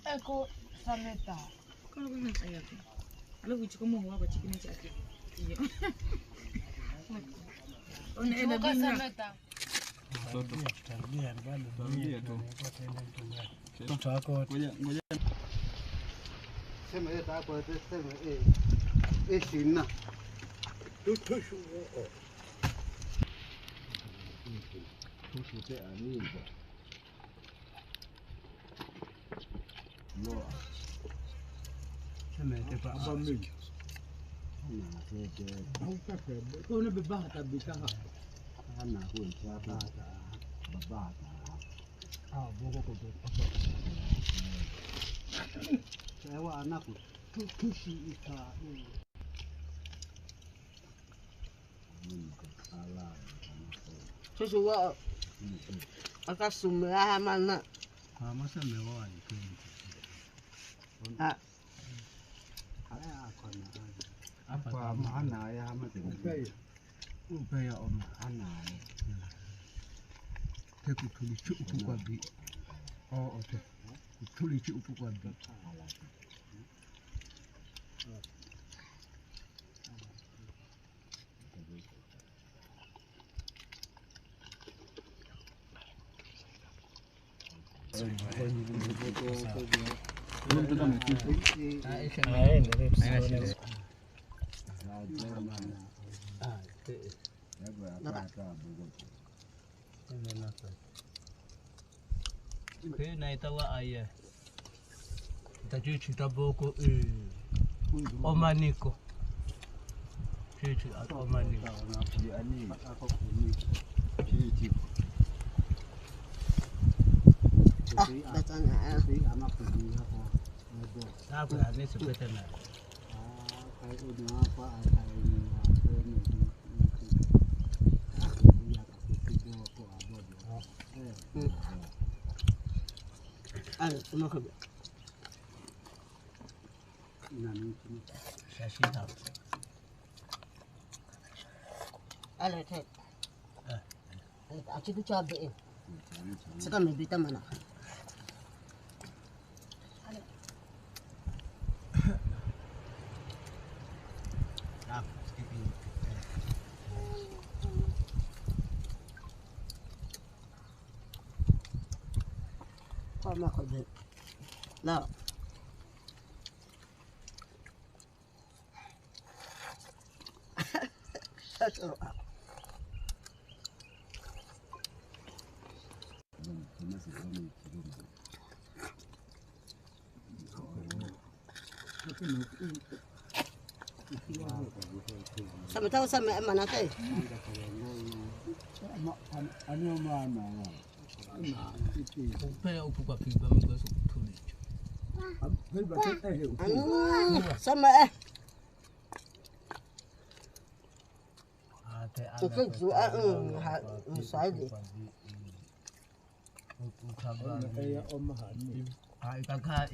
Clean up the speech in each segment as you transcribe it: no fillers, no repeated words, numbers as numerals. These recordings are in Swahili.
Ecco, sanità. Kalau kan saya tu, kalau uji kamu mau apa cikin cakap, iya. Oh, ni ada bina. Sanità. Sema yeye tako sema shina. Tutushu. Tutushu te aniza. No. Sema yeye pa abami. Na tete. Au kaka, kuna baba tabika. Ana huwa baba. Baba. Ah, bogo ko bogo. Ewa anaku tushi ita Susu wa akasumira mana masa mewa ni ah haya akona apa maana ya mate upeya oma ana teku tulichu kwa bi okay tulichu kwa bi Oke, na itawa ayah. Tajuchi taboko omaniko. Chuchu omaniko. datanya Apa lah ni sebetulnya. Kayak udah apa cuma ke Shashi tahu. ada tek aku tu cabai sekarang lebih mana kau nak kerja lah sama tahu sama mana teh Ano mana Upaya upu kwa piba mgo so tuli. sama itu juga saya deh kayak omahan ni Kakak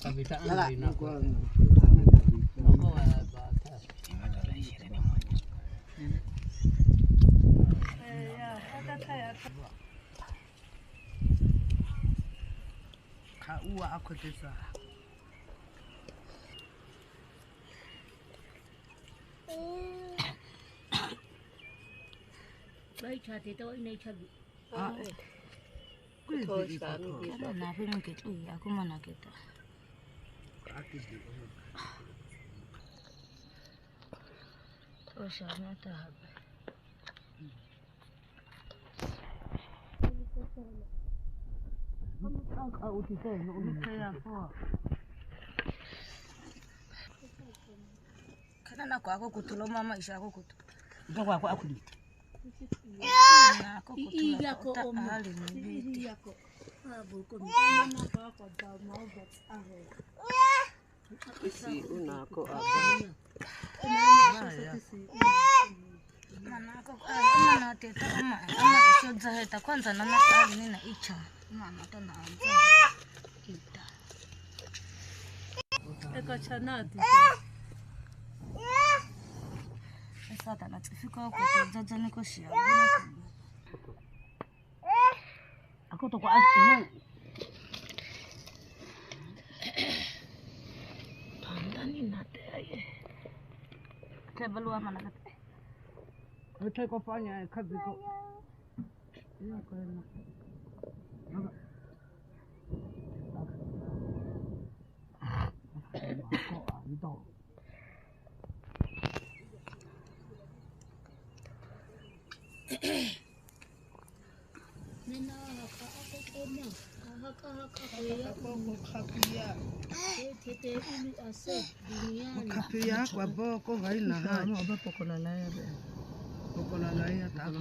Kabitaan Lala. rin ako. Ako bata. Uwa ako desa. Bai chati to inai chabi. Kana na filin ke tsuyi a kuma na kita. O sana ta habe. Kana na kwa ko kutulo mama isha ko kutu. Ndakwa kwa akuli. Na ko kutulo yako hali ni yako. Abo ko mama kwa kwa da mauba aho. Isi unako Manako ama teta ama isho zaheta kwanza na hali nina icha. Mama tana anza. Kita. Eka chanati. Sasa natifika huko tuzaza niko shia. Ako to kwa aku. Pandani nate aye. Kebalua mana kate. Wewe kwa fanya kazi kwa. Yako na. Nena haka akoma. Haka ya Kapia. tete ulu ase duniani. Kapia kwa boko haina haja. Ano ba pokolala ya be? Pokolala ya tako.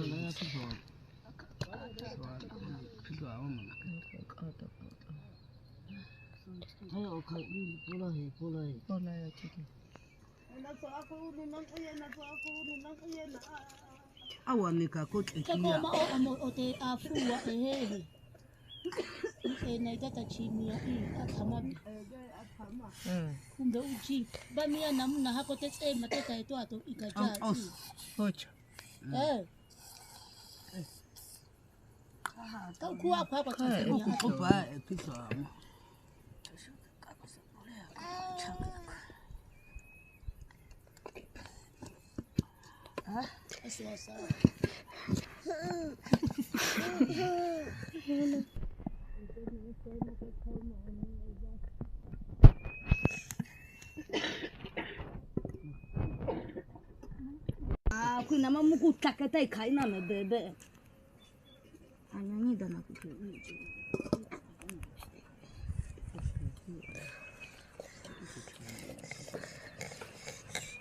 Pigo awo mama. hayo pula Pola ya chiki. Awa nikakotekia. Kama ote afua ehehe. Na igata chini ya hii atama. Kumbe uchi bamia namna hako tete mateta yetu ato ikaja. Ocha. Kuwa kwa Tanzania. Kupa pizza. Sasa kuna mama kutakata ikaina mebebe. anyanida na kutuiji.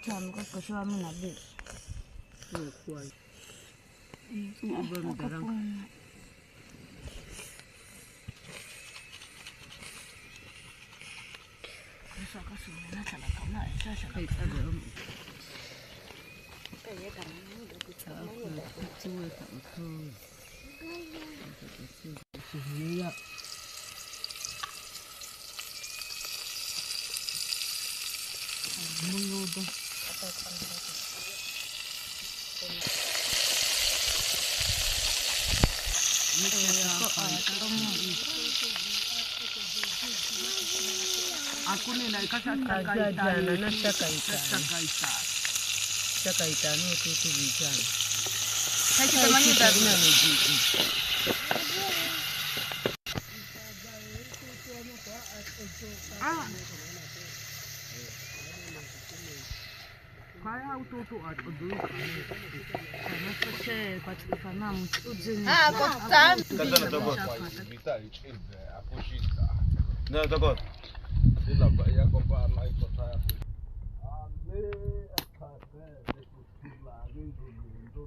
Tamu kwa shwa mimi na be. Kwa. Ubani darang. Sasa kasi na tala kama sasa Kai ada. Ya. Mengoda. Aku ni nak kasih Kajana na Sakaita. Sakaita no tu vijana. Sai kita manita Ina ne ji. Kaya ututu at udu. Sasa patikana mtuzini. Tanzania dogo. Vitali chinde aposhika. Na dogo. Ila ba ya ko ba na iko ta. Ale akate de kutula ndo.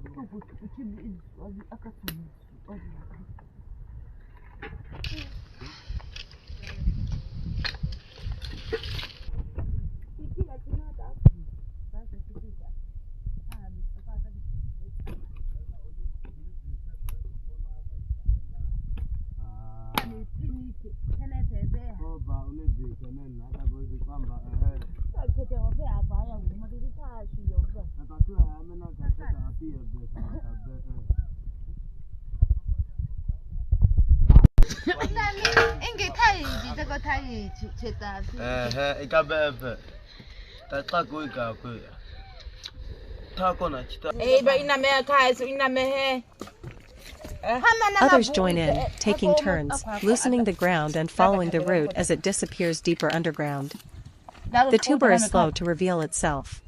Ikabebe. Tata kuika kuya. Tako na chita. Others join in, taking turns, loosening the ground and following the root as it disappears deeper underground. The tuber is slow to reveal itself.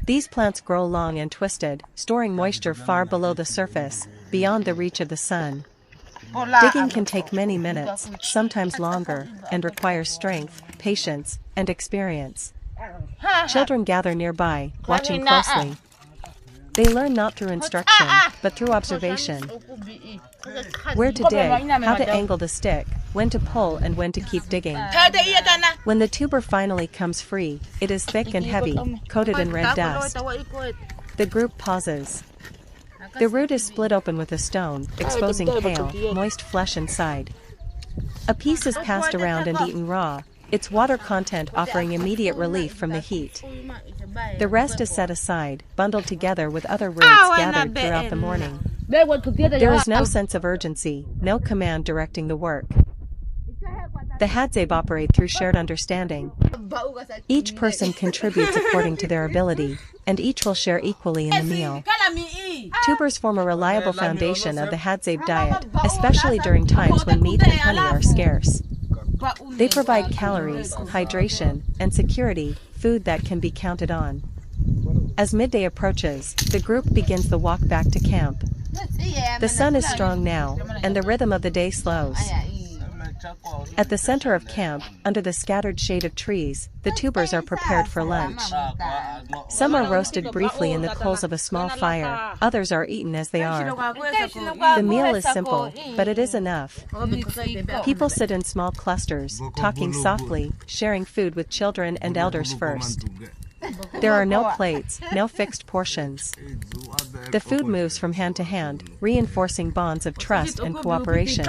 These plants grow long and twisted, storing moisture far below the surface, beyond the reach of the sun. Digging can take many minutes, sometimes longer, and requires strength, patience, and experience. Children gather nearby, watching closely. They learn not through instruction, but through observation. Where to dig, how to angle the stick, when to pull and when to keep digging. When the tuber finally comes free, it is thick and heavy, coated in red dust. The group pauses. The root is split open with a stone, exposing pale, moist flesh inside. A piece is passed around and eaten raw, its water content offering immediate relief from the heat. The rest is set aside, bundled together with other roots gathered throughout the morning. There is no sense of urgency, no command directing the work. The Hadzabe operate through shared understanding. Each person contributes according to their ability, and each will share equally in the meal. Tubers form a reliable foundation of the Hadzabe diet, especially during times when meat and honey are scarce. They provide calories, hydration, and security, food that can be counted on. As midday approaches, the group begins the walk back to camp. The sun is strong now, and the rhythm of the day slows. At the center of camp, under the scattered shade of trees, the tubers are prepared for lunch. Some are roasted briefly in the coals of a small fire, others are eaten as they are. The meal is simple, but it is enough. People sit in small clusters, talking softly, sharing food with children and elders first. There are no plates, no fixed portions. The food moves from hand to hand, reinforcing bonds of trust and cooperation.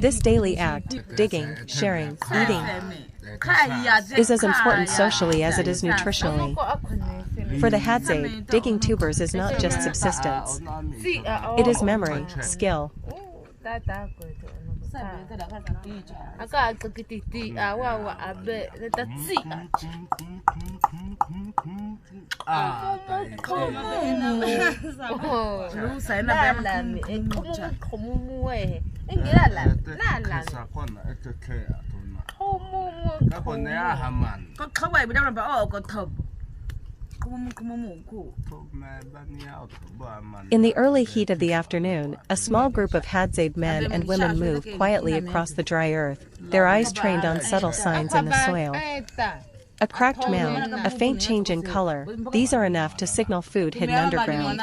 This daily act, digging, sharing, eating, is as important socially as it is nutritionally. For the Hadzabe, digging tubers is not just subsistence. It is memory, skill. In the early heat of the afternoon, a small group of Hadzabe men and women move quietly across the dry earth, their eyes trained on subtle signs in the soil. A cracked mound, a faint change in color, these are enough to signal food hidden underground.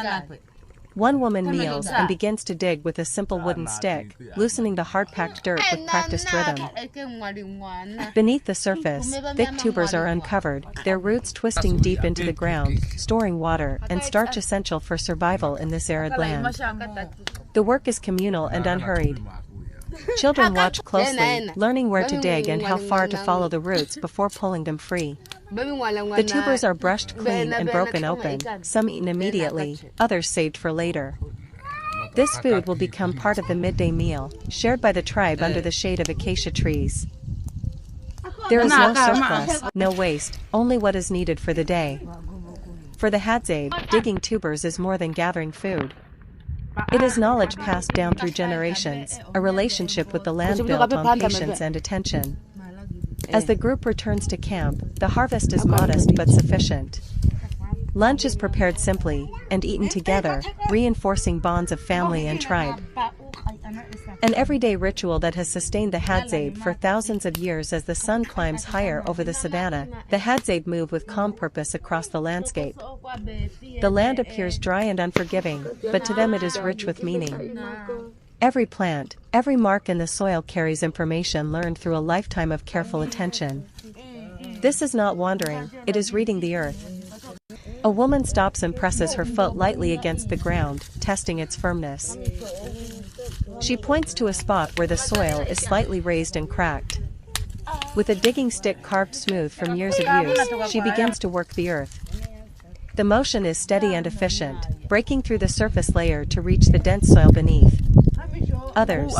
One woman kneels and begins to dig with a simple wooden stick, loosening the hard-packed dirt with practiced rhythm. Beneath the surface, thick tubers are uncovered, their roots twisting deep into the ground, storing water and starch essential for survival in this arid land. The work is communal and unhurried. Children watch closely, learning where to dig and how far to follow the roots before pulling them free. The tubers are brushed clean and broken open, some eaten immediately, others saved for later. This food will become part of the midday meal, shared by the tribe under the shade of acacia trees. There is no surplus, no waste, only what is needed for the day. For the Hadzabe, digging tubers is more than gathering food. It is knowledge passed down through generations, a relationship with the land built on patience and attention. As the group returns to camp, the harvest is modest but sufficient. Lunch is prepared simply, and eaten together, reinforcing bonds of family and tribe. An everyday ritual that has sustained the Hadzabe for thousands of years. As the sun climbs higher over the savanna, the Hadzabe move with calm purpose across the landscape. The land appears dry and unforgiving, but to them it is rich with meaning. Every plant, every mark in the soil carries information learned through a lifetime of careful attention. This is not wandering, it is reading the earth. A woman stops and presses her foot lightly against the ground, testing its firmness. She points to a spot where the soil is slightly raised and cracked. With a digging stick carved smooth from years of use, she begins to work the earth. The motion is steady and efficient, breaking through the surface layer to reach the dense soil beneath. Others.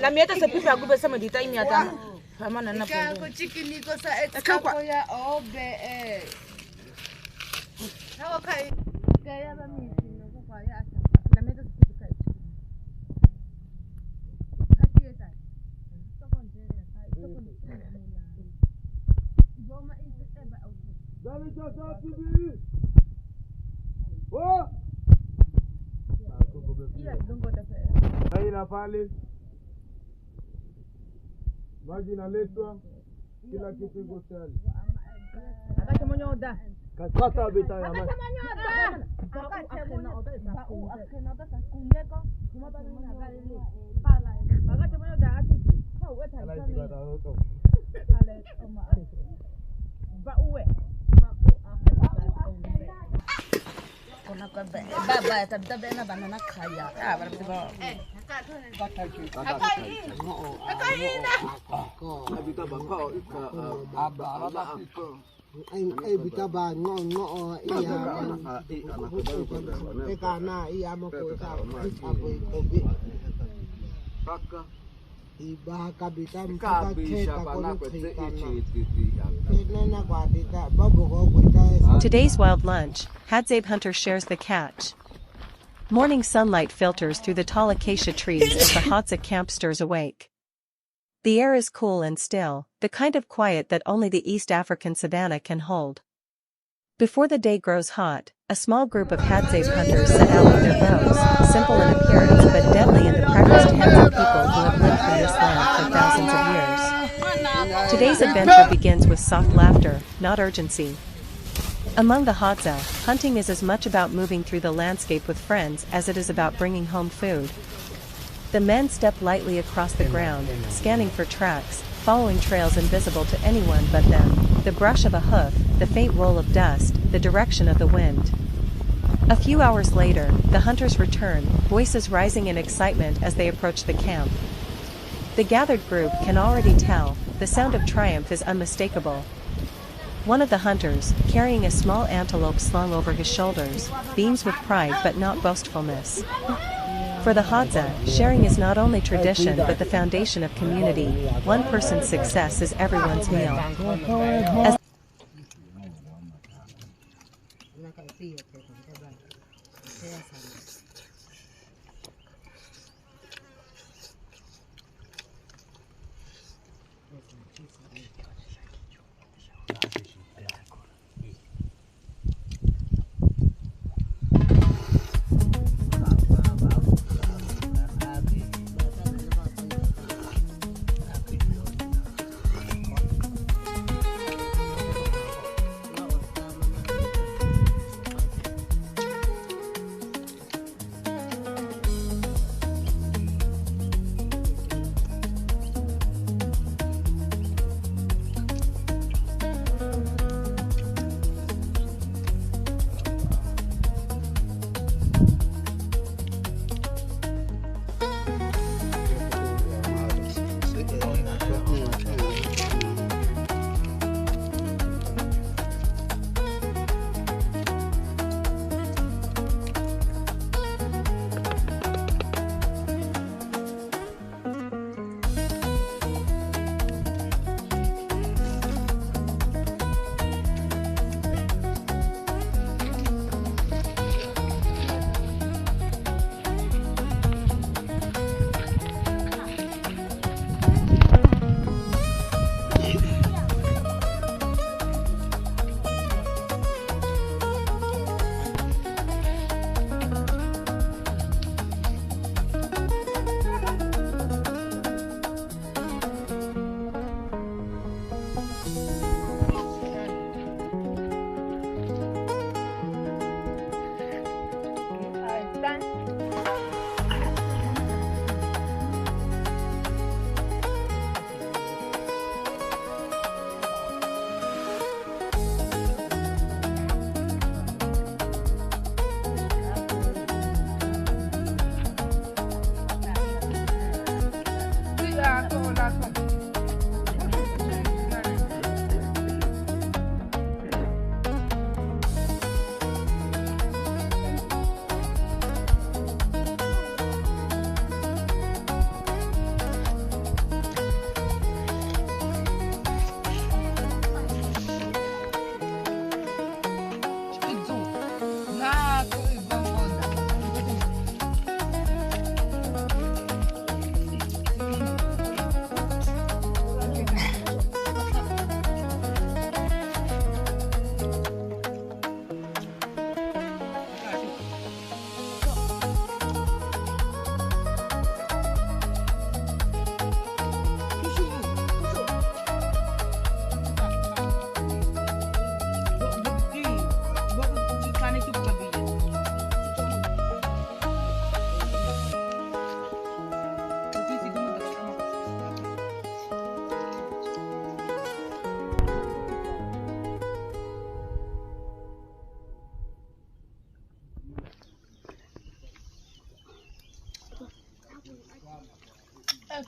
La mia se pipa gube sama di tai mia ta. Fama na na pondo. Ko chicken ko sa extra ya obe Hawa kai. Kaya ba mi no ko kwa ya asa. La mia se pipa chicken. Hati eta. To kon jere kai. To kon jere. Goma ite eba au. Dale cha cha TV. Oh! Ahí la pale. Maji inaletwa kila kitu iko tayari. Akata monyoda. Kata beta ya maji. Baba tabda na banana kaya. Ai bita ba ngo iya kana iya mo ko ka ko bi Paka iba ka bita mpa kabisha bana kwete na kwa dita babo ko kwita. Today's wild lunch, Hadzabe hunter shares the catch. Morning sunlight filters through the tall acacia trees as the Hadzabe camp stirs awake. The air is cool and still, the kind of quiet that only the East African savanna can hold. Before the day grows hot, a small group of Hadzabe hunters set out with their bows, simple in appearance but deadly in the practiced hands of people who have lived from this land for thousands of years. Today's adventure begins with soft laughter, not urgency. Among the Hadzabe, hunting is as much about moving through the landscape with friends as it is about bringing home food. The men step lightly across the ground, scanning for tracks, following trails invisible to anyone but them, the brush of a hoof, the faint roll of dust, the direction of the wind. A few hours later, the hunters return, voices rising in excitement as they approach the camp. The gathered group can already tell, the sound of triumph is unmistakable. One of the hunters, carrying a small antelope slung over his shoulders, beams with pride but not boastfulness. For the Hadzabe, sharing is not only tradition but the foundation of community. One person's success is everyone's meal. As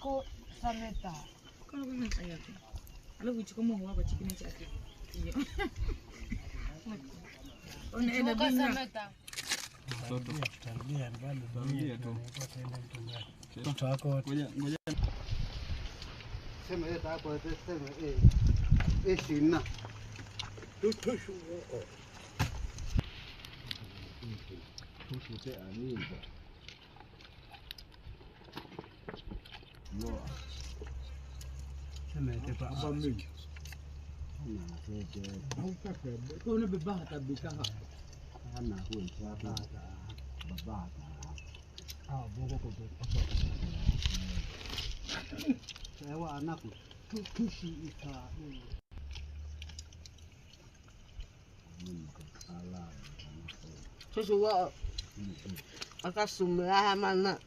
ko sameta. Kalau memang ayah tu. Kalau uji kamu apa cik ni cak. Iya. Oh ni ada bina. Toto. Tambia tu. Tutako. Ngoja. Sema yeye tako sema shina. Tutushu. Tutushu te aniza. No. Sema yeye pa abamiki. Na tete. Au kaka. Kuna beba tabika ha. Ana huwa chapa babaka. Boko ko. Ewa anaku tushi ika Joshua akasumira mana